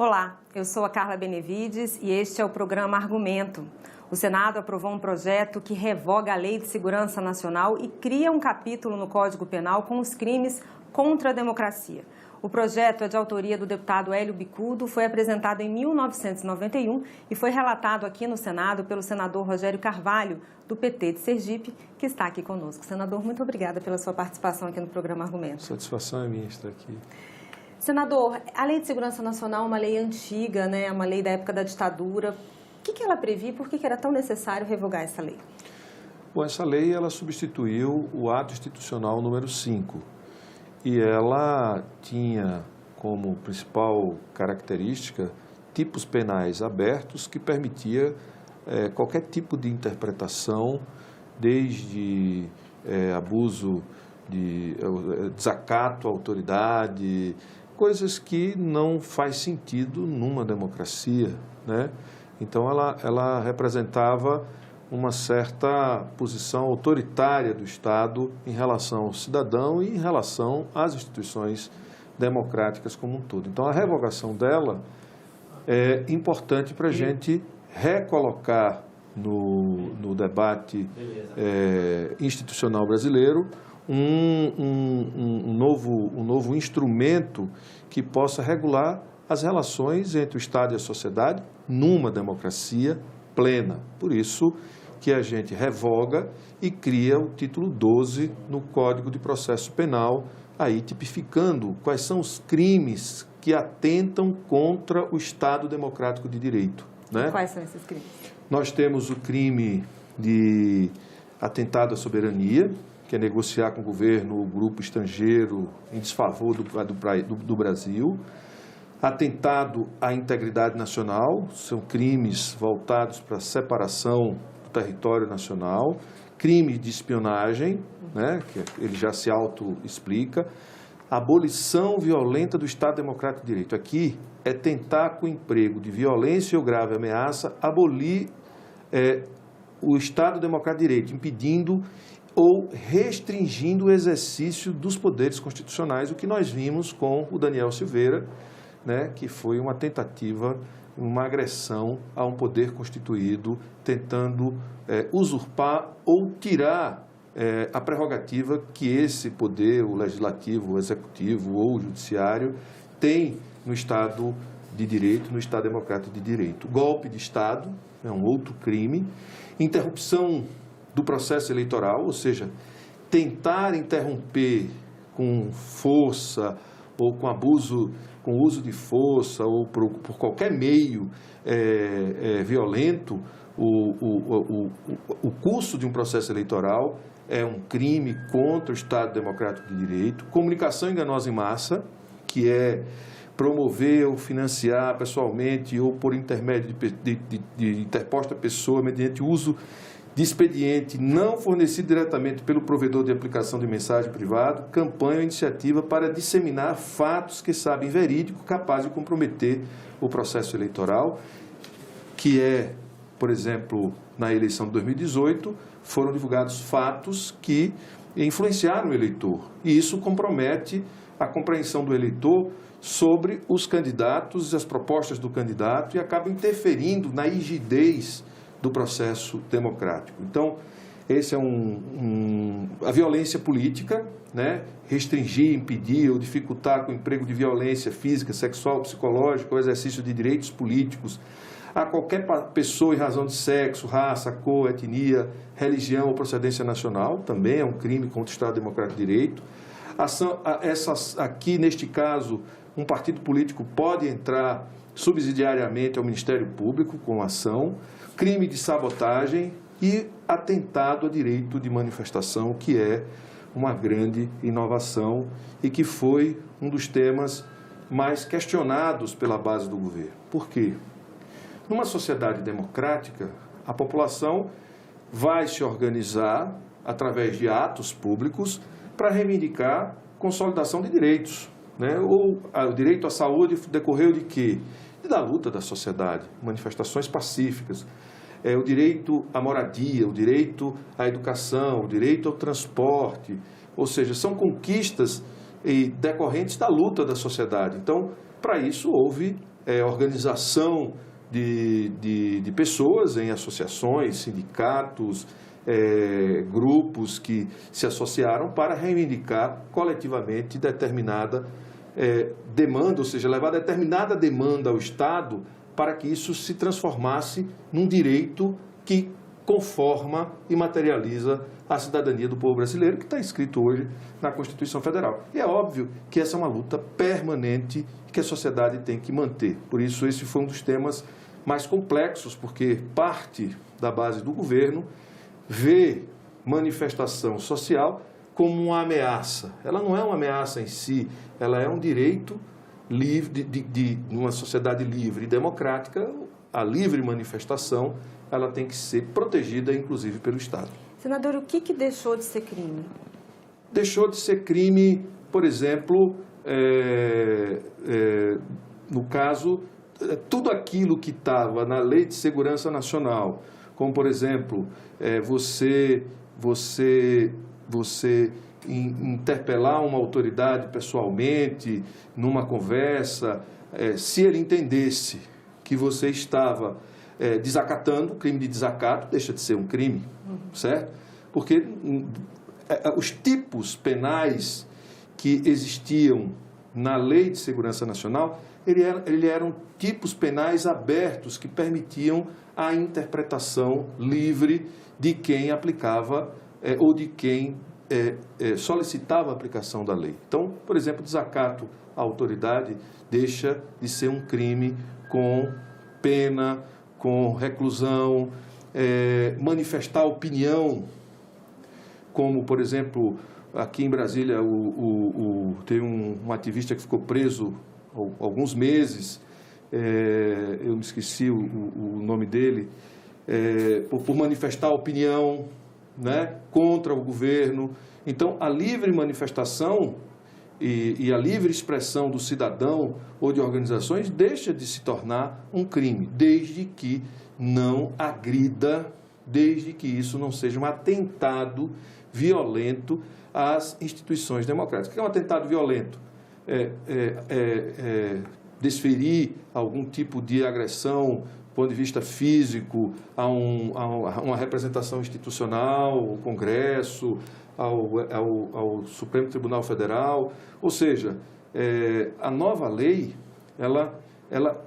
Olá, eu sou a Carla Benevides e este é o programa Argumento. O Senado aprovou um projeto que revoga a Lei de Segurança Nacional e cria um capítulo no Código Penal com os crimes contra a democracia. O projeto é de autoria do deputado Hélio Bicudo, foi apresentado em 1991 e foi relatado aqui no Senado pelo senador Rogério Carvalho, do PT de Sergipe, que está aqui conosco. Senador, muito obrigada pela sua participação aqui no programa Argumento. Satisfação é minha estar aqui. Senador, a Lei de Segurança Nacional é uma lei antiga, né? Uma lei da época da ditadura. O que ela previa e por que era tão necessário revogar essa lei? Bom, essa lei ela substituiu o ato institucional número 5 e ela tinha como principal característica tipos penais abertos que permitia qualquer tipo de interpretação, desde abuso de desacato à autoridade, coisas que não faz sentido numa democracia, né? Então, ela representava uma certa posição autoritária do Estado em relação ao cidadão e em relação às instituições democráticas como um todo. Então, a revogação dela é importante para a gente recolocar no debate institucional brasileiro um novo instrumento que possa regular as relações entre o Estado e a sociedade numa democracia plena. Por isso que a gente revoga e cria o título 12 no Código de Processo Penal, aí tipificando quais são os crimes que atentam contra o Estado democrático de direito, né? Quais são esses crimes? Nós temos o crime de atentado à soberania, que é negociar com o governo ou grupo estrangeiro em desfavor do Brasil. Atentado à integridade nacional, são crimes voltados para a separação do território nacional. Crime de espionagem, né, que ele já se auto-explica. Abolição violenta do Estado Democrático de Direito. Aqui é tentar, com o emprego de violência ou grave ameaça, abolir o Estado Democrático de Direito, impedindo ou restringindo o exercício dos poderes constitucionais, o que nós vimos com o Daniel Silveira, né, que foi uma tentativa, uma agressão a um poder constituído, tentando usurpar ou tirar a prerrogativa que esse poder, o legislativo, o executivo ou o judiciário, tem no Estado de Direito, no Estado Democrático de Direito. Golpe de Estado é um outro crime. Interrupção do processo eleitoral, ou seja, tentar interromper com força ou com abuso, com uso de força ou por qualquer meio violento o curso de um processo eleitoral é um crime contra o Estado Democrático de Direito. Comunicação enganosa em massa, que é promover ou financiar pessoalmente ou por intermédio de interposta pessoa mediante uso de expediente não fornecido diretamente pelo provedor de aplicação de mensagem privada, campanha ou iniciativa para disseminar fatos que sabem verídico, capazes de comprometer o processo eleitoral, que é, por exemplo, na eleição de 2018, foram divulgados fatos que influenciaram o eleitor. E isso compromete a compreensão do eleitor sobre os candidatos e as propostas do candidato e acaba interferindo na rigidez do processo democrático. Então, esse é a violência política, né? Restringir, impedir ou dificultar com o emprego de violência física, sexual, psicológica ou exercício de direitos políticos a qualquer pessoa em razão de sexo, raça, cor, etnia, religião ou procedência nacional, também é um crime contra o Estado Democrático de Direito. Aqui, neste caso, um partido político pode entrar subsidiariamente ao Ministério Público com ação, crime de sabotagem e atentado a direito de manifestação, que é uma grande inovação e que foi um dos temas mais questionados pela base do governo. Por quê? Numa sociedade democrática, a população vai se organizar através de atos públicos para reivindicar consolidação de direitos, né? Ou o direito à saúde decorreu de quê? Da luta da sociedade, manifestações pacíficas, o direito à moradia, o direito à educação, o direito ao transporte, ou seja, são conquistas decorrentes da luta da sociedade. Então, para isso houve organização de pessoas em associações, sindicatos, grupos que se associaram para reivindicar coletivamente determinada demanda, ou seja, levar determinada demanda ao Estado para que isso se transformasse num direito que conforma e materializa a cidadania do povo brasileiro, que está escrito hoje na Constituição Federal. E é óbvio que essa é uma luta permanente que a sociedade tem que manter. Por isso, esse foi um dos temas mais complexos, porque parte da base do governo vê manifestação social como uma ameaça. Ela não é uma ameaça em si, ela é um direito livre de uma sociedade livre e democrática. A livre manifestação, ela tem que ser protegida, inclusive, pelo Estado. Senador, o que deixou de ser crime? Deixou de ser crime, por exemplo, no caso, tudo aquilo que estava na Lei de Segurança Nacional, como, por exemplo, você interpelar uma autoridade pessoalmente, numa conversa, se ele entendesse que você estava desacatando, crime de desacato deixa de ser um crime, certo? Porque os tipos penais que existiam na Lei de Segurança Nacional, eles eram tipos penais abertos que permitiam a interpretação livre de quem aplicava ou de quem solicitava a aplicação da lei. Então, por exemplo, desacato à autoridade deixa de ser um crime com pena, com reclusão, manifestar opinião, como, por exemplo, aqui em Brasília, teve um ativista que ficou preso há alguns meses, eu me esqueci o nome dele, por manifestar opinião, né, contra o governo. Então, a livre manifestação e a livre expressão do cidadão ou de organizações deixa de se tornar um crime, desde que não agrida, desde que isso não seja um atentado violento às instituições democráticas. O que é um atentado violento? Desferir algum tipo de agressão do ponto de vista físico a uma representação institucional, ao Congresso, ao Supremo Tribunal Federal. Ou seja, a nova lei, ela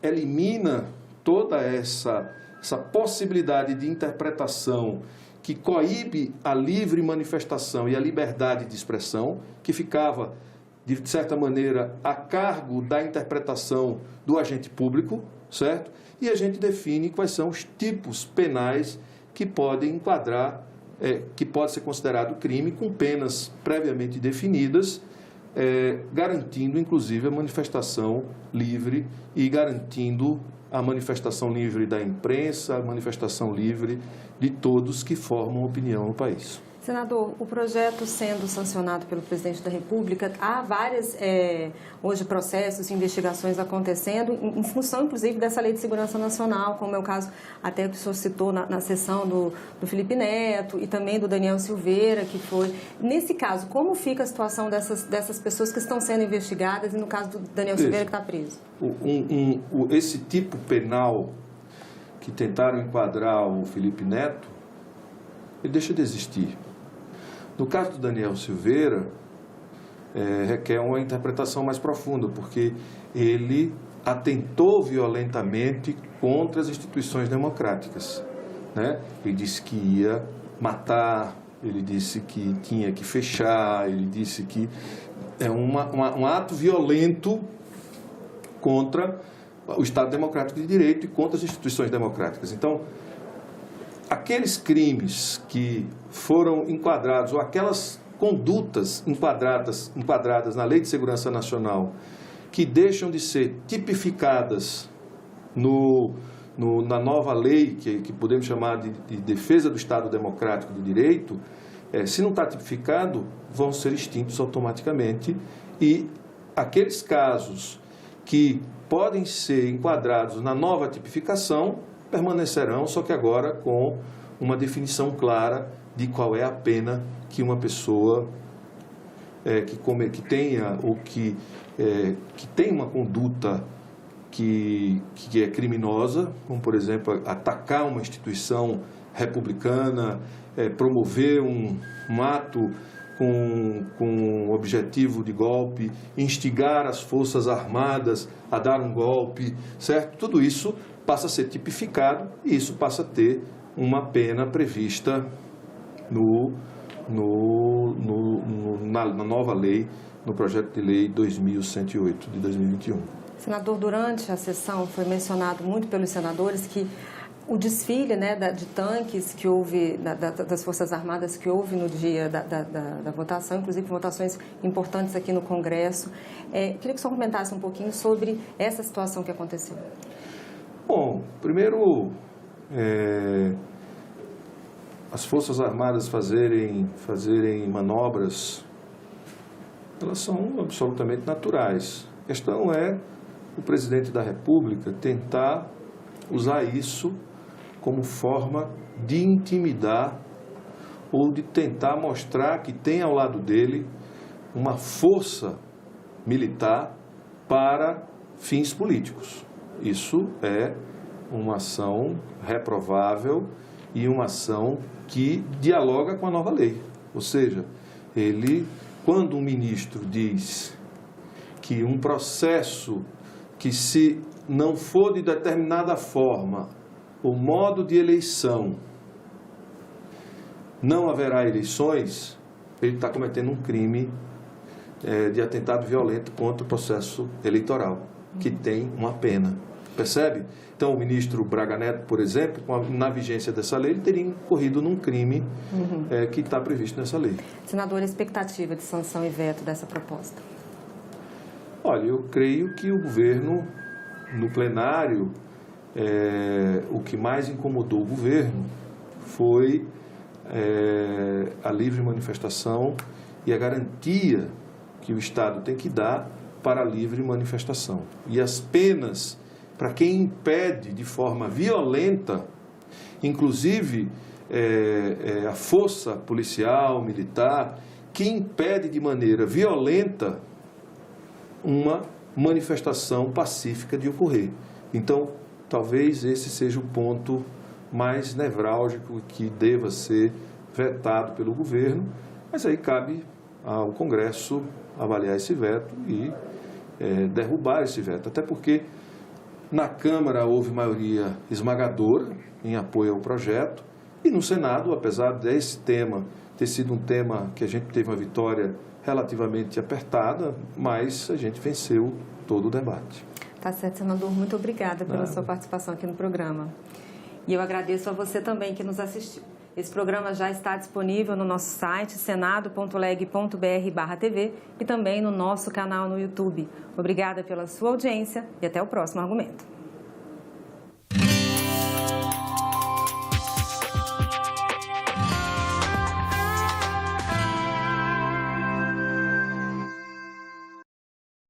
elimina toda essa possibilidade de interpretação que coíbe a livre manifestação e a liberdade de expressão, que ficava, de certa maneira, a cargo da interpretação do agente público, certo? E a gente define quais são os tipos penais que podem enquadrar, que pode ser considerado crime, com penas previamente definidas, garantindo, inclusive, a manifestação livre e garantindo a manifestação livre da imprensa, a manifestação livre de todos que formam opinião no país. Senador, o projeto sendo sancionado pelo presidente da República, há vários, hoje, processos e investigações acontecendo em função, inclusive, dessa Lei de Segurança Nacional, como é o caso até que o senhor citou na sessão do Felipe Neto e também do Daniel Silveira, que foi. Nesse caso, como fica a situação dessas pessoas que estão sendo investigadas e no caso do Daniel Silveira que está preso? Esse tipo penal que tentaram enquadrar o Felipe Neto, ele deixa de existir. No caso do Daniel Silveira, requer uma interpretação mais profunda, porque ele atentou violentamente contra as instituições democráticas, né? Ele disse que ia matar, ele disse que tinha que fechar, ele disse que é um ato violento contra o Estado Democrático de Direito e contra as instituições democráticas. Então, aqueles crimes que foram enquadrados, ou aquelas condutas enquadradas na Lei de Segurança Nacional, que deixam de ser tipificadas na nova lei, que podemos chamar de defesa do Estado Democrático de Direito, se não está tipificado, vão ser extintos automaticamente. E aqueles casos que podem ser enquadrados na nova tipificação permanecerão, só que agora com uma definição clara de qual é a pena que uma pessoa que tenha ou que tem uma conduta que é criminosa, como, por exemplo, atacar uma instituição republicana, promover um ato com o objetivo de golpe, instigar as Forças Armadas a dar um golpe, certo? Tudo isso passa a ser tipificado e isso passa a ter uma pena prevista na nova lei, no projeto de lei 2108 de 2021. Senador, durante a sessão foi mencionado muito pelos senadores que o desfile, né, de tanques que houve, das Forças Armadas que houve no dia da votação, inclusive votações importantes aqui no Congresso. Queria que o senhor comentasse um pouquinho sobre essa situação que aconteceu. Bom, primeiro, as Forças Armadas fazerem manobras, elas são absolutamente naturais. A questão é o presidente da República tentar usar isso como forma de intimidar ou de tentar mostrar que tem ao lado dele uma força militar para fins políticos. Isso é uma ação reprovável e uma ação que dialoga com a nova lei. Ou seja, quando um ministro diz que um processo que, se não for de determinada forma, o modo de eleição, não haverá eleições, ele está cometendo um crime de atentado violento contra o processo eleitoral, que tem uma pena. Percebe? Então, o ministro Braga Neto, por exemplo, na vigência dessa lei, ele teria incorrido num crime que está previsto nessa lei. Senador, a expectativa de sanção e veto dessa proposta? Olha, eu creio que o governo, no plenário, o que mais incomodou o governo foi a livre manifestação e a garantia que o Estado tem que dar para a livre manifestação. E as penas para quem impede de forma violenta, inclusive a força policial, militar, que impede de maneira violenta uma manifestação pacífica de ocorrer. Então, talvez esse seja o ponto mais nevrálgico que deva ser vetado pelo governo, mas aí cabe ao Congresso avaliar esse veto e derrubar esse veto, até porque na Câmara houve maioria esmagadora em apoio ao projeto e no Senado, apesar desse tema ter sido um tema que a gente teve uma vitória relativamente apertada, mas a gente venceu todo o debate. Tá certo, senador. Muito obrigada pela sua participação aqui no programa. E eu agradeço a você também que nos assistiu. Esse programa já está disponível no nosso site, senado.leg.br/TV e também no nosso canal no YouTube. Obrigada pela sua audiência e até o próximo argumento.